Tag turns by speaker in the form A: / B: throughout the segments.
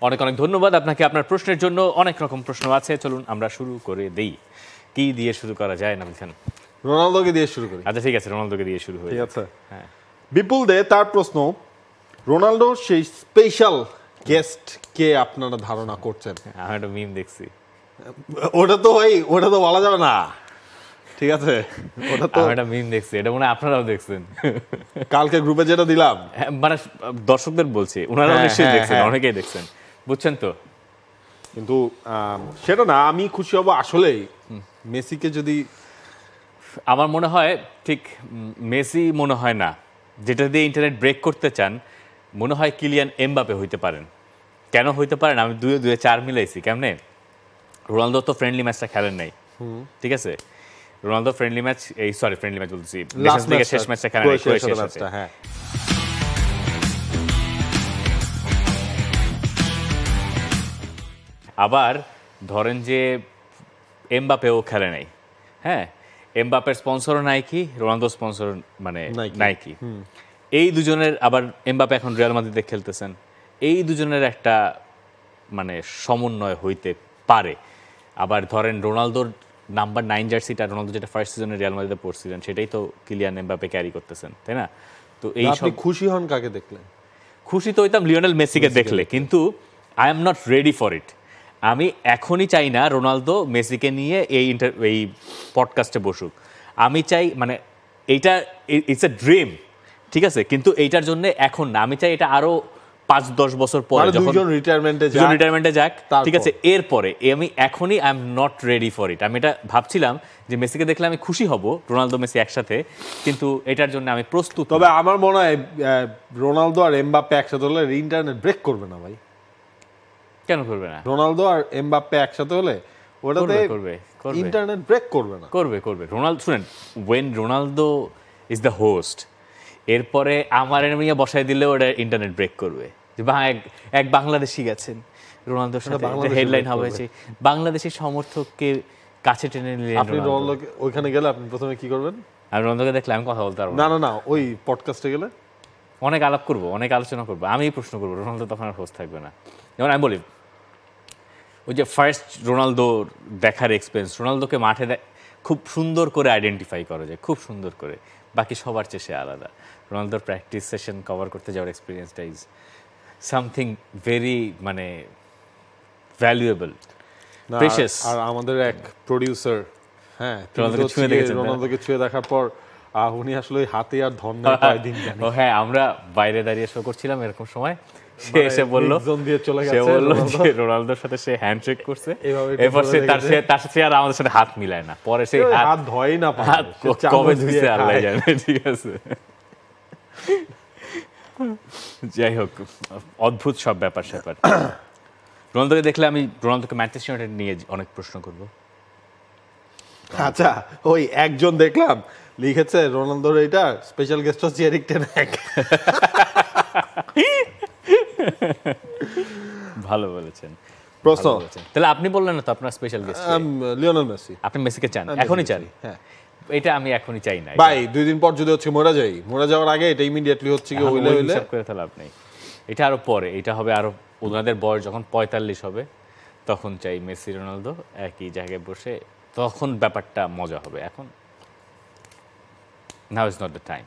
A: অনেক অনেক ধন্যবাদ আপনাকে। আপনার প্রশ্নের জন্য অনেক রকম প্রশ্ন আছে, চলুন আমরা শুরু করে দেই। কি দিয়ে শুরু করা যায় নাবিল খান?
B: রোনালদোকে দিয়ে শুরু করি।
A: আচ্ছা ঠিক আছে, রোনালদোকে দিয়ে শুরু হয়ে
B: ঠিক আছে।
A: হ্যাঁ,
B: বিপুল দে তার প্রশ্ন, রোনালদোর সেই স্পেশাল গেস্ট কে আপনারা ধারণা করছেন?
A: আমি একটা মিম দেখছি।
B: ওটা তো বলা যাবে না, ঠিক আছে? ওটা তো
A: আমি একটা মিম দেখছি, এটা মনে হয় আপনারাও দেখছেন।
B: কালকে গ্রুপে যেটা দিলাম,
A: মানে দর্শকদের বলছি, ওনারাও
B: হ্যাঁ,
A: নিশ্চয়ই
B: হ্যাঁ,
A: দেখছেন,
B: হ্যাঁ।
A: অনেকেই দেখছেন, বুঝছেন তো?
B: কিন্তু সেটা না, আমি খুশি হব আসলেই মেসিকে যদি
A: আমার মনে হয় ঠিক মেসি মনে হয় না, যেটা দিয়ে ইন্টারনেট ব্রেক করতে চান, মনে হয় কিলিয়ান এমবাপে হইতে পারেন। কেন হইতে পারেন? আমি 2-4 মিলাইছি। কেমনে? রোনালদো তো ফ্রেন্ডলি ম্যাচটা খেলেন নাই, ঠিক আছে? Ronaldo friendly match, friendly match বলছি,
B: লাস্ট
A: নেশনস লিগের শেষ ম্যাচটা খেলেন নাই, ক্রোয়েশিয়ার সাথে।
B: হ্যাঁ,
A: আবার ধরেন যে এমবাপেও খেলে নাই, হ্যাঁ, এমবাপের স্পন্সরও নাইকি, রোনালদো স্পন্সর মানে নাইকি। এই দুজনের, আবার এমবাপে এখন রিয়াল মাদ্রিদে খেলতেছেন, এই দুজনের একটা মানে সমন্বয় হইতে পারে। আবার ধরেন রোনালদোর নাম্বার 9 জার্সিটা, রোনালদো যেটা ফার্স্ট সিজনে রিয়াল মাদ্রিদে পড়ছিলেন, সেটাই তো কিলিয়ান এমবাপে ক্যারি করতেছেন, তাই না? তো এই
B: আপনি
A: সব
B: খুশি হন কাকে দেখলেন?
A: খুশি তো হইতাম লিওনেল মেসিকে দেখলে, কিন্তু I am not ready for it. আমি এখনই চাই না রোনালদো মেসিকে নিয়ে এই পডকাস্টে বসুক। আমি চাই মানে এইটা ইটস এ ড্রিম, ঠিক আছে, কিন্তু এইটার জন্য এখন না। আমি চাই এটা আরো 5-10 বছর পরে, যখন
B: দুজন রিটায়ারমেন্টে
A: যাক, ঠিক আছে, এরপরে। আমি এখনই I am not ready for it. আমি এটা ভাবছিলাম যে মেসিকে দেখলে আমি খুশি হব, রোনালদো মেসি একসাথে, কিন্তু এটার জন্য আমি প্রস্তুত।
B: তবে আমার মনে হয় রোনালদো আর এমবাপ্পে একসাথে হলে ইন্টারনেট ব্রেক করবে না ভাই।
A: কেন করবে না?
B: রোনালদো আর এমবাপ্পে একসাথে হলে ওটাতে
A: করবে
B: ইন্টারনেট ব্রেক করবে না।
A: করবে রোনালদো। শুনেন, when Ronaldo is the host, এরপরে আমার এনিমিয়া বসায় দিলে ওটা ইন্টারনেট ব্রেক করবে। যে এক বাংলাদেশি গেছেন রোনালদোর সাথে, হেডলাইন হবে যে বাংলাদেশি সমর্থককে কাছে টেনে নিলেন।
B: আপনি রোনালদোকে ওইখানে গেলে আপনি প্রথমে কি করবেন?
A: আমি রোনালদোকে দেখলে আমি কথা বলতে পারবো
B: না, ওই পডকাস্টে গেলে
A: অনেক আলাপ করবো, অনেক আলোচনা করবো, আমি প্রশ্ন করবো, রোনালদো তখন আর হোস্ট থাকবে না। যেমন আমি বলি, ওই যে ফার্স্ট রোনালদোর দেখার এক্সপিরিয়েন্স, রোনালদোকে মাঠে খুব সুন্দর করে আইডেন্টিফাই করা যায়, খুব সুন্দর করে, বাকি সবার চেয়ে সে আলাদা। রোনালদোর প্র্যাকটিস সেশন কভার করতে যাওয়ার এক্সপিরিয়েন্সটা ইজ সামথিং ভেরি মানে ভ্যালুয়েবল, প্রেশাস।
B: আর আমাদের এক প্রোডিউসার, হ্যাঁ, রোনালদোকে ছুঁয়ে দেখার পর উনি আসলে হাতে আর ধন নেই কয়েকদিন জানি।
A: ও হ্যাঁ, আমরা বাইরে দাঁড়িয়ে শো করছিলাম এরকম সময়, সে এসে বলল, সে বলল যে রোনালদোর সাথে সে হ্যান্ডশেক করছে, এরপর সে তার সাথে আর আমাদের সাথে হাত মিলায় না, পরে সে
B: হাত ধোয় না,
A: হাত কবে ধুইছে আল্লাহ জানে, ঠিক আছে। যাই হোক, অদ্ভুত সব ব্যাপার স্যাপার। রোনালদোকে দেখলে আমি রোনালদোকে ম্যানচেস্টার ইউনাইটেড নিয়ে অনেক প্রশ্ন করব।
B: আচ্ছা, ওই একজন দেখলাম লিখেছে রোনালদোর এটা স্পেশাল গেস্ট হচ্ছে এরিক টেন হ্যাগ।
A: ভালো বলেছেন
B: প্রশ্ন।
A: তাহলে আপনি বললেন না তো আপনার স্পেশাল গেস্ট
B: লিওনেল মেসি।
A: আপনি মেসিকে চান, এখনই চান?
B: হ্যাঁ,
A: এটা আমি এখনই চাই না
B: ভাই। 2 দিন পর যদি হচ্ছে মরে যাওয়ার আগে এটা ইমিডিয়েটলি হচ্ছে কি হইলে
A: হিসাব করে তাহলে আপনি এটা আরো পরে, এটা হবে আরো ওনাদের বয়স যখন 45 হবে, তখন চাই মেসি রোনালদো একই জায়গায় বসে, তখন ব্যাপারটা মজা হবে। এখন now is not the time.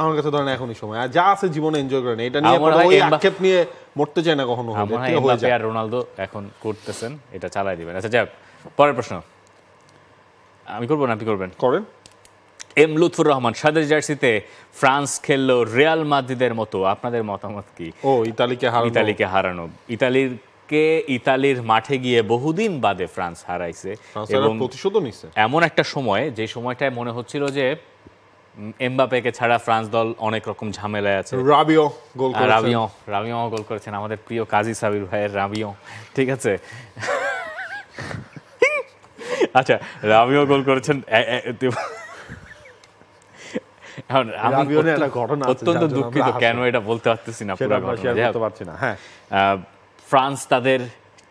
B: আমার কাছে ধরেন এখনই সময়, আর যা আছে জীবনে এনজয় করেন, এটা নিয়ে ওই আক্ষেপ নিয়ে মরতে চায় না কখনো।
A: এমবাপে আর রোনালদো এখন করতেছেন, এটা চালাই দিবেন। আচ্ছা যাক, পরের প্রশ্ন আমি করবো না আপনি করবেন?
B: করেন।
A: এম লুৎফুর রহমান, সাদের জার্সিতে ফ্রান্স খেললো রিয়াল মাদ্রিদের মতো, আপনাদের মতামত কি? ইতালিকে হারানো, ইতালির মাঠে গিয়ে বহুদিন বাদে ফ্রান্স হারাইছে, এবং
B: প্রতিশোধও নিছে
A: এমন একটা সময়, যে সময়টায় মনে হচ্ছিল যে এমবাপেকে ছাড়া ফ্রান্স দল অনেক রকম ঝামেলায় আছে।
B: রাবিও
A: গোল করেছেন, আমাদের প্রিয় কাজী সাবির ভাইয়ের রাবিও, ঠিক আছে। আচ্ছা, রাবিও গোল করেছেন। অত্যন্ত দুঃখিত, কেন এটা বলতে পারতেছি না, পুরো ঘটনা।
B: হ্যাঁ,
A: ফ্রান্স তাদের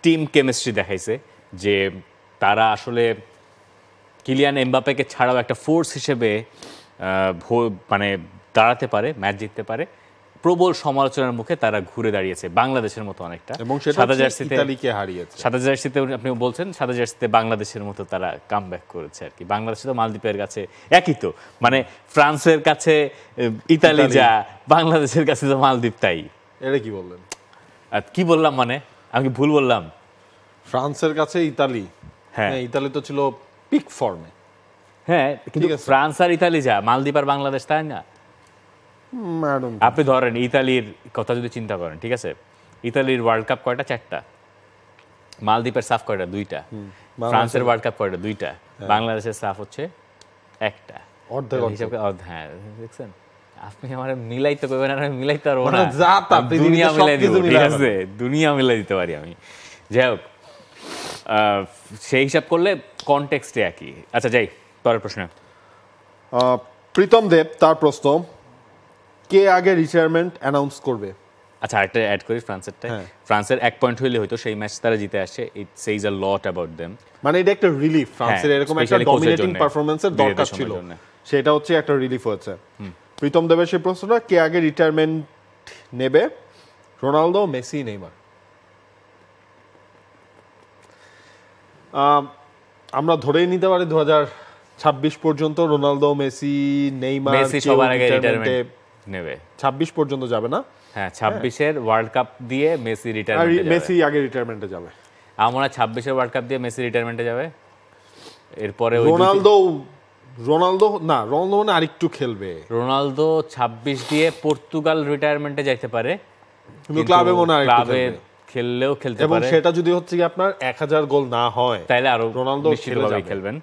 A: টিম কেমিস্ট্রি দেখাইছে, যে তারা আসলে কিলিয়ান এমবাপেকে ছাড়াও একটা ফোর্স হিসেবে মানে দাঁড়াতে পারে, ম্যাচ জিততে পারে, প্রবল সমালোচনার মুখে তারা ঘুরে দাঁড়িয়েছে বাংলাদেশের মতো অনেকটা,
B: এবং সাদা জার্সিতে ইতালিকে হারিয়েছে।
A: সাদা জার্সিতে আপনি বলছেন সাদা জার্সিতে বাংলাদেশের মতো তারা কামব্যাক করেছে আর কি। বাংলাদেশে তো মালদ্বীপের কাছে একই তো, মানে ফ্রান্সের কাছে ইতালি যা, বাংলাদেশের কাছে তো মালদ্বীপ তাই।
B: এটা কি বললেন?
A: আর কি বললাম, মানে আমি ভুল বললাম?
B: ফ্রান্সের কাছে ইতালি, হ্যাঁ ইতালি তো ছিল পিক ফর্মে।
A: হ্যাঁ, কিন্তু ফ্রান্স আর ইতালি যা, মালদ্বীপ আর বাংলাদেশ তাই না। আপনি ধরেন ইতালির কথা যদি চিন্তা করেন, ঠিক আছে, ইতালির ওয়ার্ল্ড কাপ কয়টা? 4টা। মালদ্বীপের সাফ কয়টা? 2টা। ফ্রান্সের ওয়ার্ল্ড কাপ কয়টা? 2টা। বাংলাদেশের সাফ হচ্ছে 1টা। হ্যাঁ, দেখছেন আপনি আমার মিলাইতে করবেন, আর আমি মিলাইতে পারবো না, দুনিয়া মিলাই দিব, ঠিক আছে, দুনিয়া মিলাই দিতে পারি আমি। যাই হোক, সেই হিসাব করলে কনটেক্সটে একই। আচ্ছা যাই পরের প্রশ্ন।
B: প্রীতম দেব তার প্রশ্ন, কে আগে রিটায়ারমেন্ট অ্যানাউন্স করবে?
A: আচ্ছা একটা অ্যাড করি ফ্রান্সেরটা। ফ্রান্সের 1 পয়েন্ট হইলে হয়তো সেই ম্যাচ তারা জিতে আসছে। It says a lot about them.
B: মানে এটা একটা রিলিফ, ফ্রান্সের এরকম একটা ডমিনেটিং পারফরম্যান্সের দরকার ছিল, সেটা হচ্ছে একটা রিলিফ হয়েছে। প্রীতম দেবের সেই প্রশ্নটা, কে আগে রিটায়ারমেন্ট নেবে, রোনালদো, মেসি, নেইমার? আমরা ধরেই নিতে পারি 2026 পর্যন্ত রোনালদো, মেসি, নেইমার
A: সবার আগে রিটায়ারমেন্ট নেবে।
B: 26 পর্যন্ত যাবে না?
A: হ্যাঁ, 26-এর ওয়ার্ল্ড কাপ দিয়ে মেসি রিটায়ারমেন্টে যাবে।
B: মেসি আগে রিটায়ারমেন্টে যাবে।
A: আমরা 26-এর ওয়ার্ল্ড কাপ দিয়ে মেসি রিটায়ারমেন্টে যাবে। এরপরে
B: রোনালদো মানে আরেকটু খেলবে।
A: রোনালদো 26 দিয়ে পর্তুগাল রিটায়ারমেন্টে যাইতে পারে,
B: কিন্তু ক্লাবে মনে হয়
A: ক্লাবে খেললেও খেলতে পারে।
B: এবং সেটা যদি হচ্ছে কি আপনার 1000 গোল না হয়,
A: তাইলে আরো
B: রোনালদো
A: নিশ্চিতভাবে খেলবেন।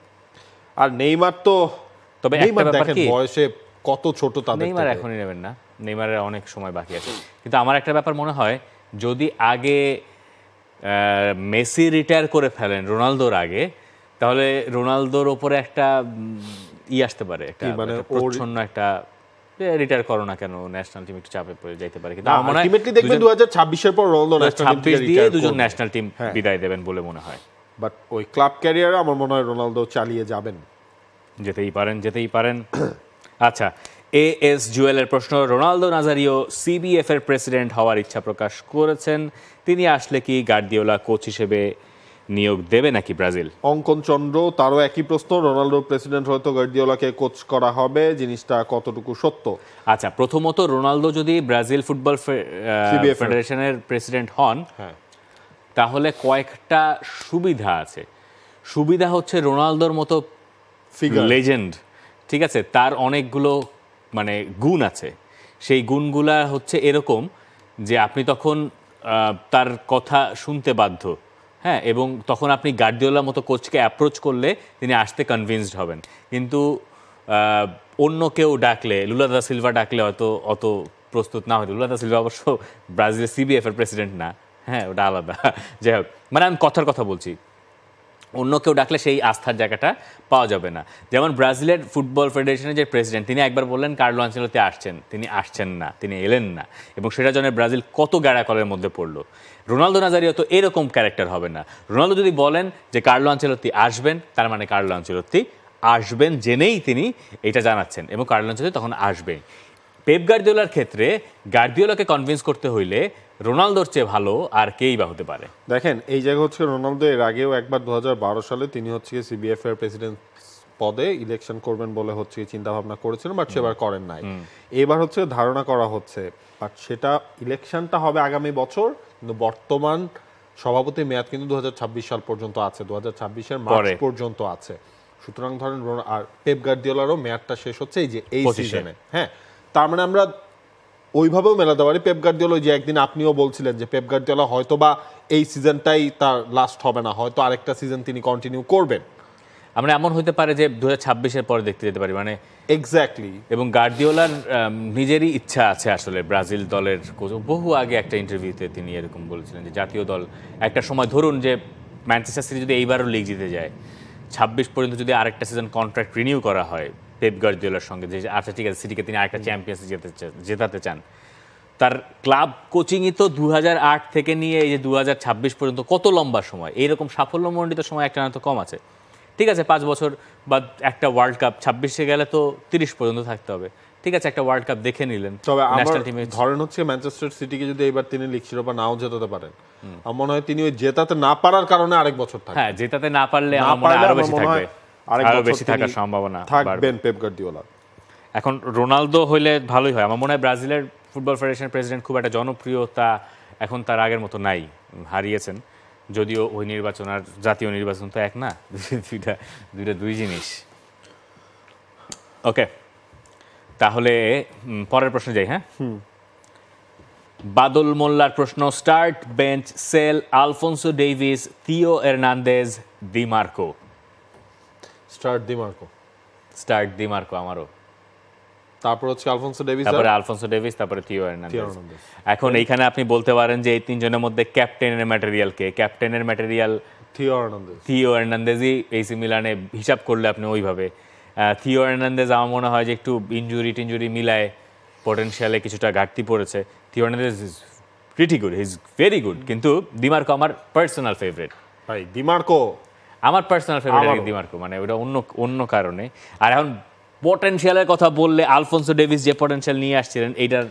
B: আর নেইমার তো,
A: তবে একটা ব্যাপার কি,
B: বয়সে কত ছোট তাদের,
A: নেইমার এখনই নেবেন না, নেইমারের অনেক সময় বাকি আছে। কিন্তু আমার একটা ব্যাপার মনে হয়, যদি আগে মেসি রিটায়ার করে ফেলেন রোনালদোর আগে, তাহলে রোনালদোর উপরে একটা আসতে পারে, একটা মানে প্রচ্ছন্ন একটা, রিটায়ার করো না কেন, ন্যাশনাল টিম একটু চাপে পড়ে যাইতে পারে। কিন্তু আমার
B: আলটিমেটলি দেখবেন 2026 এর পর রোনালদো ন্যাশনাল টিম থেকে
A: দিয়ে দুজন ন্যাশনাল টিম বিদায় দেবেন বলে মনে হয়।
B: বাট ওই ক্লাব ক্যারিয়ারে আমার মনে হয় রোনালদো চালিয়ে যাবেন,
A: যেতেই পারেন। আচ্ছা, এএস জুয়েলের প্রশ্ন, রোনালদো নাজারিও সিবিএফ এর প্রেসিডেন্ট হওয়ার ইচ্ছা প্রকাশ করেছেন, তিনি আসলে কি গার্দিওলা কোচ হিসেবে নিয়োগ দেবে নাকি ব্রাজিল?
B: অঙ্কন চন্দ্র তারও একই প্রশ্ন, রোনালদো প্রেসিডেন্ট হয়তো গার্দিওলাকে কোচ করা হবে, জিনিসটা কতটুকু সত্য?
A: আচ্ছা, প্রথমত রোনালদো যদি ব্রাজিল ফুটবল ফেডারেশনের প্রেসিডেন্ট হন, তাহলে কয়েকটা সুবিধা আছে। সুবিধা হচ্ছে রোনালদোর মতো লেজেন্ড, ঠিক আছে, তার অনেকগুলো মানে গুণ আছে। সেই গুণগুলা হচ্ছে এরকম যে আপনি তখন তার কথা শুনতে বাধ্য, হ্যাঁ, এবং তখন আপনি গার্দিওলার মতো কোচকে অ্যাপ্রোচ করলে তিনি আসতে কনভিন্সড হবেন। কিন্তু অন্য কেউ ডাকলে, লুলা দা সিলভা ডাকলে হয়তো অত প্রস্তুত না হয়তো। লুলা দা সিলভা অবশ্য ব্রাজিলের সিবিএফ এর প্রেসিডেন্ট না, হ্যাঁ, ওটা আলাদা। যাই হোক, মানে আমি কথার কথা বলছি, অন্য কেউ ডাকলে সেই আস্থার জায়গাটা পাওয়া যাবে না। যেমন ব্রাজিলের ফুটবল ফেডারেশনের যে প্রেসিডেন্ট, তিনি একবার বললেন কার্লো আনচেলত্তি আসছেন, তিনি আসছেন না, তিনি এলেন না, এবং সেটার জন্য ব্রাজিল কত গ্যাড়াকলের মধ্যে পড়লো। রোনালদো নাজারিও তো এরকম ক্যারেক্টার হবে না। রোনালদো যদি বলেন যে কার্লো আনচেলত্তি আসবেন, তার মানে কার্লো আনচেলত্তি আসবেন জেনেই তিনি এটা জানাচ্ছেন, এবং কার্লো আনচেলত্তি তখন আসবেন। পেপ গার্দিওলার ক্ষেত্রে গার্দিওলাকে কনভিন্স করতে হইলে রোনালদোর চেয়ে ভালো আর কেই বা হতে পারে।
B: দেখেন, এই জায়গা হচ্ছে রোনালদো এর আগেও একবার 2012 সালে তিনি হচ্ছে সিবিএফ এর প্রেসিডেন্ট পদে ইলেকশন করবেন বলে হচ্ছে চিন্তা ভাবনা করেছিলেন, বাট সেবার করেন নাই। এবার হচ্ছে ধারণা করা হচ্ছে, বাট সেটা ইলেকশনটা হবে আগামী বছর, কিন্তু বর্তমান সভাপতি মেয়াদ কিন্তু 2026 সাল পর্যন্ত আছে, 2026-এর মার্চ পর্যন্ত আছে। সুতরাং ধরেন আর পেপ গার্দিওলারও মেয়াদটা শেষ হচ্ছে এই সিজনে। হ্যাঁ, তার মানে আমরা ওইভাবেও মেলাতে পারি পেপ গার্দিওলা, যে একদিন আপনিও বলছিলেন যে পেপ গার্দিওলা হয়তো বা এই সিজনটাই তার লাস্ট হবে না, হয়তো আরেকটা সিজন তিনি কন্টিনিউ করবেন।
A: আমরা এমন হতে পারে যে 2026-এর পরে দেখতে যেতে পারি, মানে
B: এক্স্যাক্টলি।
A: এবং গার্দিওলার নিজেরই ইচ্ছা আছে আসলে ব্রাজিল দলের কোচ। বহু আগে একটা ইন্টারভিউতে তিনি এরকম বলেছিলেন যে জাতীয় দল একটা সময়, ধরুন যে ম্যানচেস্টার সিটি যদি এইবারও লিগ জিতে যায়, 26 পর্যন্ত যদি আরেকটা সিজন কন্ট্রাক্ট রিনিউ করা হয় পেপ গার্দিওলার সঙ্গে, যে আচ্ছা ঠিক আছে সিটিকে তিনি আরেকটা চ্যাম্পিয়ন্স জেতাতে চান, তার ক্লাব কোচিংই তো 2008 থেকে নিয়ে এই যে 2026 পর্যন্ত কত লম্বা সময়, এইরকম সাফল্যমণ্ডিত সময় একটা না তো কম আছে। ঠিক আছে 5 বছর বা একটা ওয়ার্ল্ড কাপ, 26-এ গেলে তো 30 পর্যন্ত থাকতে হবে, ঠিক আছে একটা ওয়ার্ল্ড কাপ দেখে নিলেন।
B: তবে আমার
A: ন্যাশনাল টিমে
B: ধরেন হচ্ছে ম্যানচেস্টার সিটিকে যদি এবার তিনি লিগ শিরোপা নাও জেতাতে পারেন, আমার মনে হয় তিনি ওই জেতাতে না পারার কারণে আরেক বছর থাকবেন।
A: হ্যাঁ, জেতাতে না পারলে আমার মনে হয় আরো বেশি থাকবে, আরো বেশি থাকার সম্ভাবনা
B: থাকবেন পেপ গার্দিওলা।
A: এখন রোনালদো হইলে ভালোই হয়। আমার মনে হয় ব্রাজিলের ফুটবল ফেডারেশনের প্রেসিডেন্ট খুব একটা জনপ্রিয়তা এখন তার আগের মতো নাই, হারিয়েছেন। যদিও ওই নির্বাচন আর জাতীয় নির্বাচন তো এক না, দুইটা দুই জিনিস। ওকে, তাহলে পরের প্রশ্ন যাই। হ্যাঁ, বাদল মোল্লার প্রশ্ন, start bench sell Alphonso Davies, Theo Hernandez, Dimarco.
B: Start Dimarco
A: আমারও।
B: তারপর হচ্ছে আলফোনসো
A: ডেভিস, তারপরে থিও এর্নান্দেজ। এখন এইখানে আপনি বলতে পারেন যে এই তিনজনের মধ্যে ক্যাপ্টেনের ম্যাটেরিয়াল থিও এর্নান্দেজই এসি মিলানে হিসাব করলে আপনি ওইভাবে। থিও এর্নান্দেজ আমার মনে হয় যে একটু ইনজুরি মিলায় পটেনশিয়ালে কিছুটা ঘাটতি পড়েছে। Theo Hernandez is pretty good, he is very good, কিন্তু ডিমার্কো আমার পার্সোনাল ফেভারিট। আমার পার্সোনাল ফেভারিট ডিমার্কো, মানে ওটা অন্য কারণে। আর এখন পটেনশিয়ালের কথা বললে আলফোনসো ডেভিস যে পটেনশিয়াল নিয়ে আসছিলেন এইটার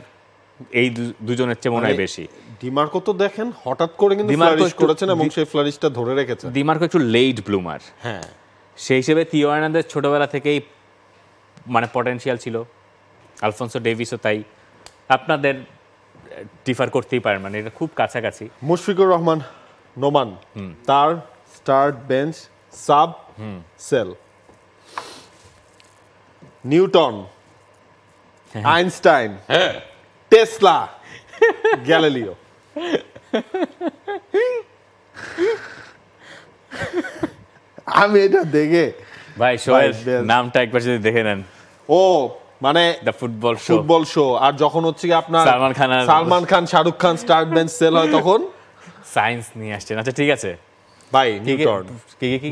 A: এই দুজনের চেয়ে মনে হয় বেশি।
B: ডিমার্কো তো দেখেন হঠাৎ করে কিন্তু ফ্লারিশ করেছেন এবং সেই ফ্লারিশটা ধরে রেখেছেন।
A: ডিমার্কো একটু লেট ব্লুমার,
B: হ্যাঁ,
A: সেই হিসেবে থিও এর্নান্দেজ ছোটবেলা থেকেই মানে পটেনশিয়াল ছিল, আলফোনসো ডেভিসও তাই। আপনাদের ডিফার করতেই পারেন, মানে এটা খুব কাছাকাছি।
B: মুশফিকুর রহমান নোমান, তার start bench sub sell, Newton, Einstein, Tesla, Galileo. আমি এটা দেখে
A: ভাই শোয়ের নামটা একবার যদি দেখে নেন,
B: ও মানে
A: দ্য ফুটবল
B: শো। আর যখন হচ্ছে কি আপনার Salman Khan Shahrukh Khan start bench sell হয় তখন
A: সায়েন্স নিয়ে আসছেন। আচ্ছা ঠিক আছে
B: ভাই,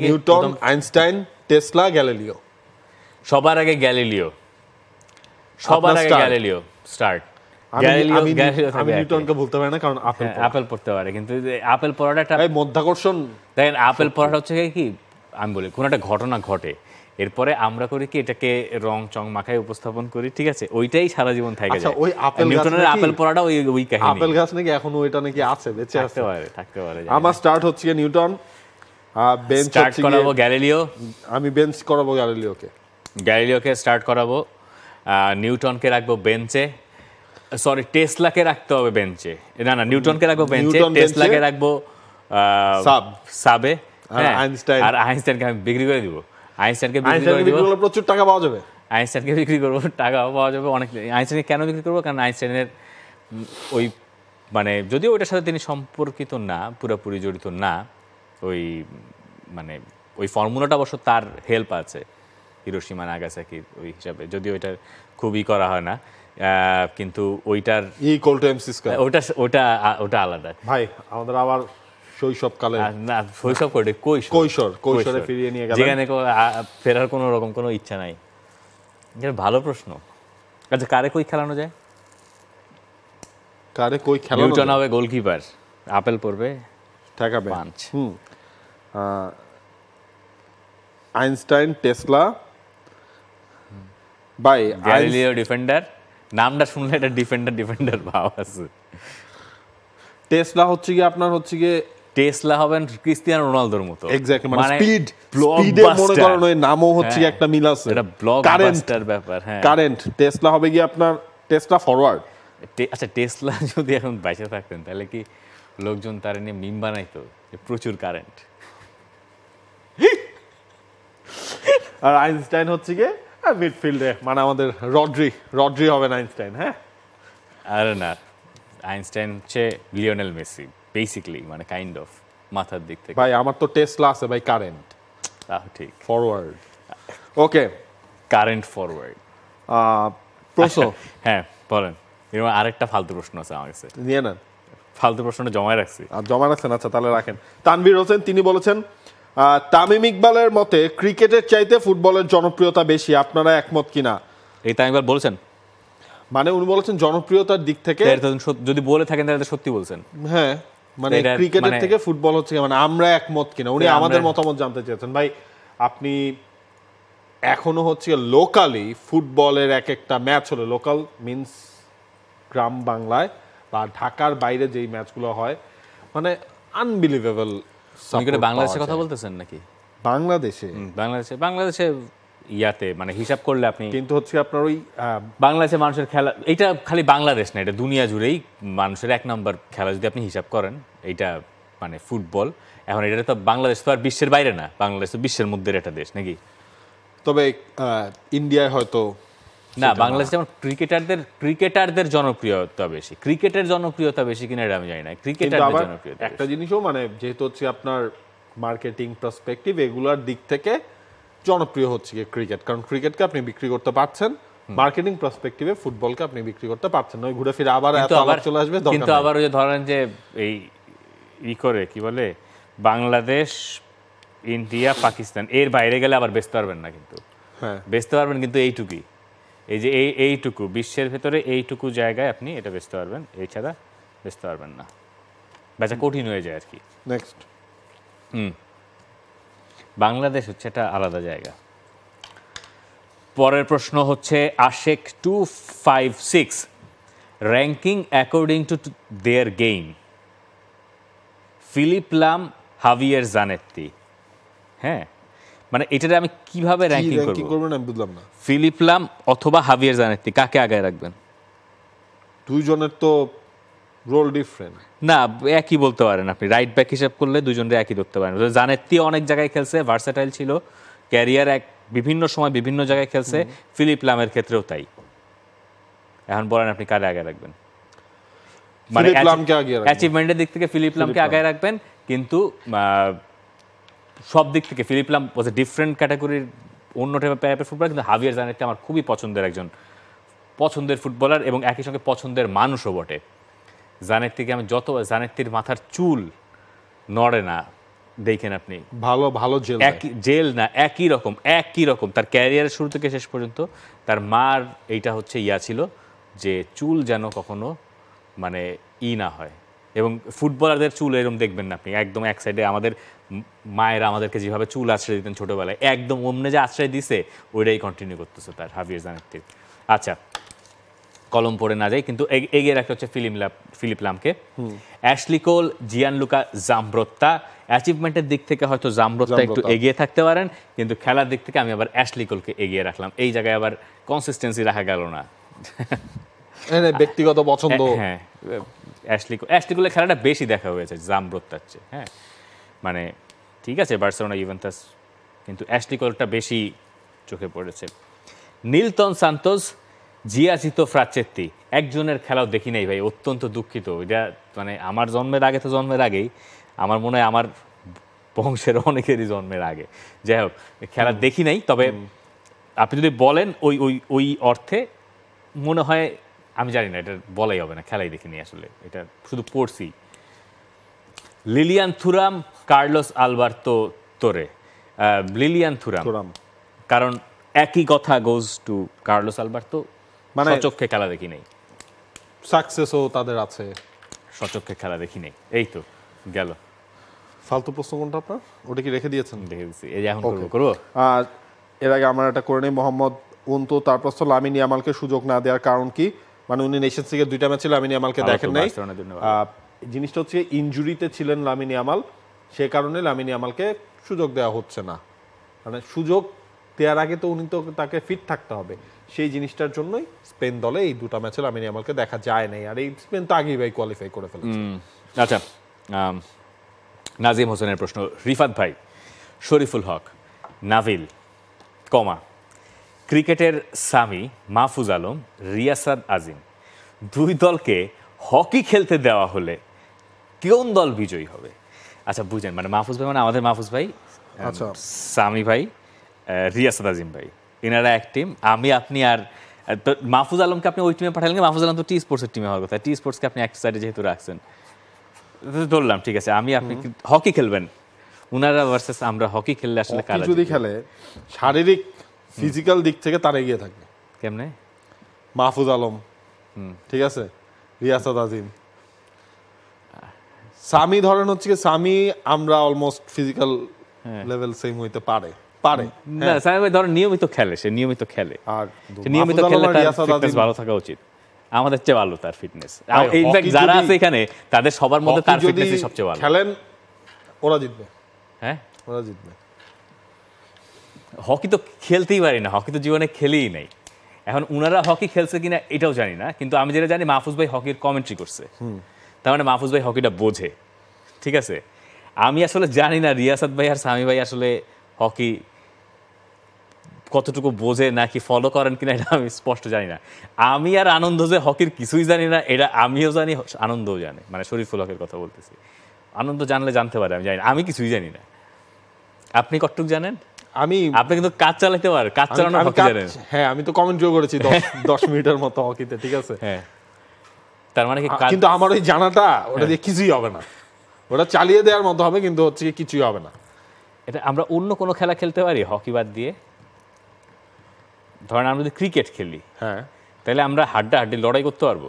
B: নিউটন, আইনস্টাইন, টেসলা, গ্যালিলিও।
A: সবার আগে গ্যালিলিও স্টার্ট।
B: আমি নিউটনকে বলতে পারি না কারণ
A: আপেল পড়তে পারে, কিন্তু আপেল পড়াটা একটা
B: মধ্যাকর্ষণ।
A: দেখেন আপেল পড়াটা হচ্ছে কি, আমি বলি কোনো একটা ঘটনা ঘটে, এরপরে আমরা করি কি এটাকে রং চং মাখায় উপস্থাপন করি, ঠিক আছে, ওইটাই সারা জীবন থেকে যায়।
B: ওই
A: নিউটনের আপেল পড়াটা ওই কাহিনী।
B: আপেল গাছ নাকি এখনো ওইটা নাকি আছে, বেঁচে
A: থাকতে পারে।
B: আমার স্টার্ট হচ্ছে নিউটন, বেঞ্চ
A: স্টার্ট করাবো গ্যালিলিও।
B: আমি বেঞ্চ করাবো গ্যালিলিওকে
A: স্টার্ট করাবো, নিউটনকে রাখবো বেঞ্চে, সরি টেসলাকে রাখতে হবে বেঞ্চে, না নিউটনকে রাখবো বেঞ্চে, টেসলাকে রাখবো সাবে, আর আইনস্টাইনকে আমি বিক্রি করে দিব। আইনস্টাইনকে বিক্রি করে
B: প্রচুর টাকা পাওয়া যাবে।
A: আইনস্টাইনকে বিক্রি করবো, টাকা পাওয়া যাবে অনেক। আইনস্টাইনকে কেন বিক্রি করবো? কারণ আইনস্টাইনের ওই মানে যদিও ওইটার সাথে তিনি সম্পর্কিত না, পুরোপুরি জড়িত না, ওই মানে ওই ফর্মুলাটা অবশ্য তার হেল্প আছে হিরোশিমা নাগাসাকির ওই হিসাবে, যদিও ওইটার খুবই করা হয় না, কিন্তু ওইটার ওটা আলাদা।
B: ভাই আমাদের আবার শৈশবকালে,
A: না শৈশব করে কৈশোরে ফিরিয়ে নিয়ে গেল, যেখানে ফেরার কোনো রকম কোনো ইচ্ছা নাই। ভালো প্রশ্ন। আচ্ছা কারে কই খেলানো যায়? নিউটন হবে গোলকিপার, আপেল পড়বে,
B: ঠেকাবে পাঁচ। আইনস্টাইন, টেসলা, ভাই
A: গ্যালিলিও ডিফেন্ডার। নামটা শুনলে এটা ডিফেন্ডার ভাব আছে।
B: টেসলা হচ্ছে কি আপনার
A: টেসলা হবেন ক্রিস্টিয়ানো রোনালদোর মতো,
B: এক্স্যাক্টলি, মানে স্পিডে মনে করেন ওই নামও হচ্ছে একটা মিল আছে,
A: এটা ব্লকবাস্টার ব্যাপার। হ্যাঁ,
B: কারেন্ট টেসলা হবে কি আপনার টেসলা ফরওয়ার্ড।
A: আচ্ছা টেসলা যদি এখন বাইচে থাকতেন তাহলে কি লোকজন তার নিয়ে মিম বানাইতো যে প্রচুর কারেন্ট।
B: আর আইনস্টাইন হচ্ছে কি মিডফিল্ডে, মানে আমাদের রড্রি হবেন আইনস্টাইন। হ্যাঁ,
A: আরে না, আইনস্টাইন হচ্ছে লিওনেল মেসি বেসিক্যালি, মানে কাইন্ড অফ মাথার দিক থেকে।
B: ভাই আমার তো টেসলা আছে ভাই, কারেন্ট
A: ঠিক
B: ফরওয়ার্ড। ওকে,
A: কারেন্ট ফরওয়ার্ড।
B: প্রশ্ন,
A: হ্যাঁ বলেন। এরকম আরেকটা ফালতু প্রশ্ন আছে আমার কাছে,
B: নিয়ে নেন।
A: ফালতু প্রশ্নটা জমায় রাখছি।
B: আচ্ছা তাহলে রাখেন। তানভীর হোসেন তিনি বলেছেন, তামিম ইকবালের মতে ক্রিকেটের চাইতে ফুটবলের জনপ্রিয়তা বেশি, আপনারা একমত কিনা?
A: এই তামিম ইকবাল বলেছেন,
B: মানে উনি বলেছেন জনপ্রিয়তার দিক থেকে,
A: যদি বলে থাকেন তাহলে সত্যি বলছেন।
B: হ্যাঁ, মানে ক্রিকেটের থেকে ফুটবল হচ্ছে, মানে আমরা একমত কিনা, উনি আমাদের মতামত জানতে চেয়েছেন। ভাই আপনি এখনো হচ্ছে লোকালি ফুটবলের এক একটা ম্যাচ হলো, লোকাল মিন্স গ্রাম বাংলায় বা ঢাকার বাইরে যেই ম্যাচগুলো হয়, মানে আনবিলিভেবল।
A: বাংলাদেশের কথা বলতেছেন নাকি?
B: বাংলাদেশে
A: ইয়াতে মানে হিসাব করলে আপনি
B: কিন্তু হচ্ছে আপনার ওই
A: বাংলাদেশের মানুষের খেলা, এটা খালি বাংলাদেশ না, এটা দুনিয়া জুড়েই মানুষের 1 নম্বর খেলা যদি আপনি হিসাব করেন, এইটা মানে ফুটবল। এখন এটা তো বাংলাদেশ তো আর বিশ্বের বাইরে না, বাংলাদেশ তো বিশ্বের মধ্যে একটা দেশ নাকি?
B: তবে ইন্ডিয়ায় হয়তো
A: না, বাংলাদেশে যেমন ক্রিকেটারদের জনপ্রিয়তা বেশি, ক্রিকেটের জনপ্রিয়তা বেশি কিনা এটা আমি জানি না। ক্রিকেটারদের জনপ্রিয়তা
B: একটা জিনিসও মানে যেহেতু হচ্ছে আপনার মার্কেটিং পার্সপেক্টিভ এগুলার দিক থেকে জনপ্রিয় হচ্ছে ক্রিকেট, কারণ ক্রিকেটকে আপনি বিক্রি করতে পারছেন, মার্কেটিং পার্সপেক্টিভে ফুটবলকে আপনি বিক্রি করতে পারছেন না। ওই ঘুরে ফিরে আবার চলে আসবে।
A: কিন্তু আবার ওই যে ধরেন যে এই করে কি বলে বাংলাদেশ, ইন্ডিয়া, পাকিস্তান এর বাইরে গেলে আবার বেচতে পারবেন না, কিন্তু বেচতে পারবেন কিন্তু এইটুকুই, এই যে এইটুকু বিশ্বের ভেতরে এইটুকু জায়গায় আপনি এটা বেচতে পারবেন, এছাড়া বেচতে পারবেন না, বেচা কঠিন হয়ে যায় আর কি।
B: নেক্সট
A: বাংলাদেশ হচ্ছে একটা আলাদা জায়গা। পরের প্রশ্ন হচ্ছে Ashek 256, ranking according to their game, Philipp Lahm, Javier Zanetti. হ্যাঁ, মানে এটা আমি কিভাবে র্যাঙ্কিং করব
B: আমি বুঝলাম না।
A: ফিলিপ লাম অথবা হাভিয়ের জানেত্তি, কাকে আগে রাখবেন?
B: দুইজনের তো রোল ডিফারেন্ট
A: না, একই বলতে পারেন আপনি, রাইট ব্যাক হিসাব করলে দুজনের একই ধরতে পারেন। জানেত্তি অনেক জায়গায় খেলছে, ভার্সেটাইল ছিল, ক্যারিয়ার বিভিন্ন সময় বিভিন্ন জায়গায় খেলছে, ফিলিপ লামের ক্ষেত্রেও তাই। এখন বলেন আপনি কারে আগে রাখবেন? মানে অ্যাচিভমেন্টের দিক থেকে ফিলিপ লামকে আগে রাখবেন, কিন্তু সব দিক থেকে Philipp Lahm was a different ক্যাটাগরির অন্য টাইপের ফুটবলার, কিন্তু হাভিয়ার জানেত্তি আমার খুবই পছন্দের ফুটবলার এবং একই সঙ্গে পছন্দের মানুষও বটে। জানেত্তিকে আমি জানেত্তির মাথার চুল নড়ে না, দেখেন আপনি,
B: ভালো
A: জেল না, একই রকম তার ক্যারিয়ারের শুরু থেকে শেষ পর্যন্ত। তার মার এইটা হচ্ছে ছিল যে চুল যেন কখনো মানে না হয়, এবং ফুটবলারদের চুল এরকম দেখবেন না আপনি, একদম এক সাইডে। আমাদের মায়েরা আমাদেরকে যেভাবে চুল আশ্রয় দিতেন ছোটবেলায়, একদম অমনে যে আশ্রয় দিছে ওইটাই কন্টিনিউ করতেছে তার হাভিয়ার জানেত্তির। আচ্ছা, কলম পড়ে না যায়, কিন্তু এগিয়ে রাখতে হচ্ছে ফিলিপ লামকে। অ্যাশলি কোল, জিয়ানলুকা জাম্ব্রোত্তা, অ্যাচিভমেন্টের দিক থেকে হয়তো জাম্ব্রোত্তা একটু এগিয়ে থাকতে পারেন, কিন্তু খেলার দিক থেকে আমি আবার অ্যাশলি কোলকে এগিয়ে রাখলাম। এই জায়গায় আবার কনসিস্টেন্সি রাখা গেল না,
B: ব্যক্তিগত পছন্দ।
A: হ্যাঁ, অ্যাশলি কোলের খেলাটা বেশি দেখা হয়েছে জাম্ব্রোত্তার চেয়ে। হ্যাঁ, মানে ঠিক আছে বার্সেলোনা, ইউভেন্টাস, কিন্তু অ্যাশলি কোলটা বেশি চোখে পড়েছে। নিলটন সান্তোস, জিয়াজিতো ফ্রাচেত্তি, একজনের খেলাও দেখি নাই ভাই, অত্যন্ত দুঃখিত। এটা মানে আমার জন্মের আগেই আমার মনে হয় আমার বংশের অনেকেরই জন্মের আগে, যাই হোক খেলা দেখি নাই। তবে আপনি যদি বলেন ওই অর্থে মনে হয়, আমি জানি না, এটা বলাই হবে না, খেলাই দেখিনি আসলে, এটা শুধু পড়ছি। লিলিয়ান থুরাম, কার্লোস আলবার্তো তোরে, লিলিয়ান থুরাম, কারণ একই কথা গোজ টু কার্লোস আলবার্তো, মানে সচক্ষে খেলা দেখি নেই,
B: সাকসেসও তাদের আছে,
A: সচক্ষে খেলা দেখি নেই। এই তো গেল।
B: ফালতু প্রশ্ন কোনটা আপনার? ওটা কি রেখে দিয়েছেন?
A: রেখে দিয়েছি, এই যে এখন করবো।
B: আর এর আগে আমার একটা করে নেই, মোহাম্মদ উন্তু, তার প্রশ্ন লামিন ইয়ামালকে সুযোগ না দেওয়ার কারণ কি? মানে উনি নেশনস লিগের 2টা ম্যাচে লামিন ইয়ামালকে দেখেন নাই। জিনিসটা হচ্ছে ইনজুরিতে ছিলেন লামিন ইয়ামাল, সে কারণে লামিন ইয়ামালকে সুযোগ দেওয়া হচ্ছে না। মানে সুযোগ দেওয়ার আগে তো উনি তো তাকে ফিট থাকতে হবে, সেই জিনিসটার জন্যই স্পেন দলে এই 2টা ম্যাচে লামিন ইয়ামালকে দেখা যায় নাই। আর এই স্পেন তো আগেই ভাই কোয়ালিফাই করে ফেলেছে।
A: আচ্ছা, নাজিম হোসেনের প্রশ্ন, রিফাত ভাই, শরীফুল হক, নাভিল, ক্রিকেটের সামি, মাহফুজ আলম, রিয়াসাদ আজিম, 2 দলকে হকি খেলতে দেওয়া হলে কোন দল বিজয়ী হবে? আচ্ছা বুঝেন, মানে মাহফুজ ভাই মানে আমাদের মাহফুজ ভাই,
B: আচ্ছা
A: সামি ভাই, রিয়াসাদ আজিম ভাই, এনারা এক টিম। আপনি আর মাহফুজ আলমকে আপনি ওই টিমে পাঠালেন, মাহফুজ আলম তো টি স্পোর্টসের টিমে হওয়ার কথা, টি স্পোর্টসকে আপনি এক সাইডে যেহেতু রাখছেন, ধরলাম ঠিক আছে। আপনি হকি খেলবেন, উনারা ভার্সেস আমরা, হকি খেললে আসলে কারা
B: যদি খেলে শারীরিক ফিজিক্যাল দিক থেকে তারা এগিয়ে থাকবে।
A: কেমনে?
B: মাহফুজ আলম, ঠিক আছে, রিয়াসাদ আজিম, সামি ধরেন হচ্ছে সামি, আমরা অলমোস্ট ফিজিক্যাল লেভেল সেম হইতে পারে।
A: না সামি ভাই ধরো নিয়মিত খেলে, সে নিয়মিত খেলে,
B: আর
A: সে নিয়মিত খেলে তার ফিটনেস ভালো থাকা উচিত, আমাদের চেয়ে ভালো তার ফিটনেস। ইনফ্যাক্ট যারা আছে এখানে তাদের সবার মধ্যে তার ফিটনেসই সবচেয়ে ভালো।
B: খেলেন ওরা জিতবে,
A: হ্যাঁ
B: ওরা জিতবে।
A: হকি তো খেলতেই পারি না, হকি তো জীবনে খেলেই নাই। এখন উনারা হকি খেলছে কিনা এটাও জানি না, কিন্তু আমি যেটা জানি মাহফুজ ভাই হকির কমেন্ট্রি করছে, তার মানে মাহফুজ ভাই হকিটা বোঝে, ঠিক আছে। আমি আসলে জানি না রিয়াসাত ভাই আর সামি ভাই আসলে হকি কতটুকু বোঝে নাকি ফলো করেন কিনা এটা আমি স্পষ্ট জানি না। আমি আর আনন্দ যে হকির কিছুই জানি না এটা আমিও জানি, আনন্দও জানে, মানে শরীফুল হকের কথা বলতেছি। আনন্দ জানলে জানতে পারে, আমি জানি না, আমি কিছুই জানি না। আপনি কতটুকু জানেন? আপনি কিন্তু কাজ চালাতে পারেন, কাজ চালানোর হকি জানেন।
B: হ্যাঁ আমি তো কমেন্ট্রিও করেছি 10 মিনিটের মতো হকিতে, ঠিক আছে।
A: হ্যাঁ তার মানে কি,
B: কিন্তু আমার ওই জানাটা ওটা দিয়ে কিছুই হবে না, ওটা চালিয়ে দেওয়ার মতো হবে, কিন্তু হচ্ছে কিছুই হবে না।
A: এটা আমরা অন্য কোনো খেলা খেলতে পারি হকি বাদ দিয়ে? ধরেন আমরা যদি ক্রিকেট খেলি,
B: হ্যাঁ
A: তাহলে আমরা হাড্ডাহাড্ডি লড়াই করতে পারবো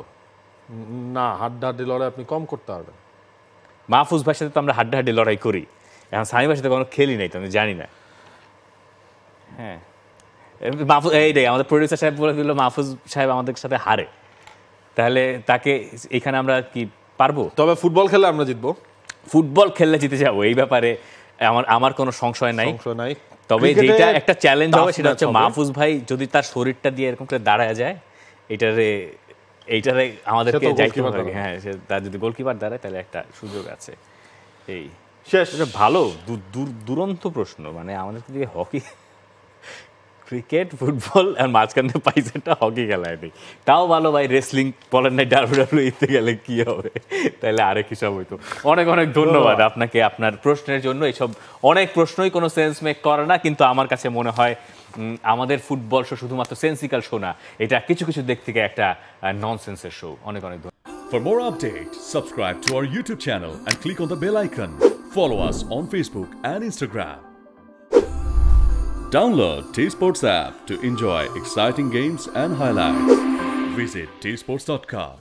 B: না? হাড্ডাহাড্ডি লড়াই আপনি কম করতে পারবেন।
A: মাহফুজ ভাইয়ের সাথে তো আমরা হাড্ডাহাড্ডি লড়াই করি, এখন সামি ভাইয়ের সাথে কোনো খেলি নাই তো আমি জানি না। হ্যাঁ মাহফুজ এইটাই আমাদের প্রডিউসার সাহেব বলে দিল মাহফুজ সাহেব আমাদের সাথে হারে, তাহলে তাকে এখানে আমরা কি পারবো?
B: তবে ফুটবল খেলে আমরা জিতবো,
A: ফুটবল খেললে জিতে যাবো এই ব্যাপারে আমার কোনো সংশয় নাই। তবে যেটা একটা চ্যালেঞ্জ হবে সেটা হচ্ছে মাহফুজ ভাই যদি তার শরীরটা দিয়ে এরকম করে দাঁড়ায় যায়, এইটারে আমাদেরকে যাইতে হবে। হ্যাঁ তার যদি গোলকিপার দাঁড়ায় তাহলে একটা সুযোগ আছে। এই
B: শেষ।
A: ভালো দুরন্ত প্রশ্ন, মানে আমাদের দিকে হকি, ক্রিকেট, ফুটবল আর মাঝখানে পাইছেটা হকি খেলায় নেই, তাও ভালো ভাই। রেসলিং বলেন নাই, ডাব্লিউডাব্লিউইতে গেলে কি হবে, তাহলে আরেক হিসাব হইতো। অনেক অনেক ধন্যবাদ আপনাকে আপনার প্রশ্নের জন্য। এইসব অনেক প্রশ্নই কোনো সেন্স মেক করে না, কিন্তু আমার কাছে মনে হয় আমাদের ফুটবল শো শুধুমাত্র সেন্সিক্যাল শো না, এটা কিছু কিছু দিক থেকে একটা ননসেন্সের শো। অনেক অনেক ধন্যবাদ।
C: For more updates, subscribe to our YouTube channel and click on the bell icon. Follow us on Facebook and Instagram. Download T-Sports app to enjoy exciting games and highlights. Visit tsports.com.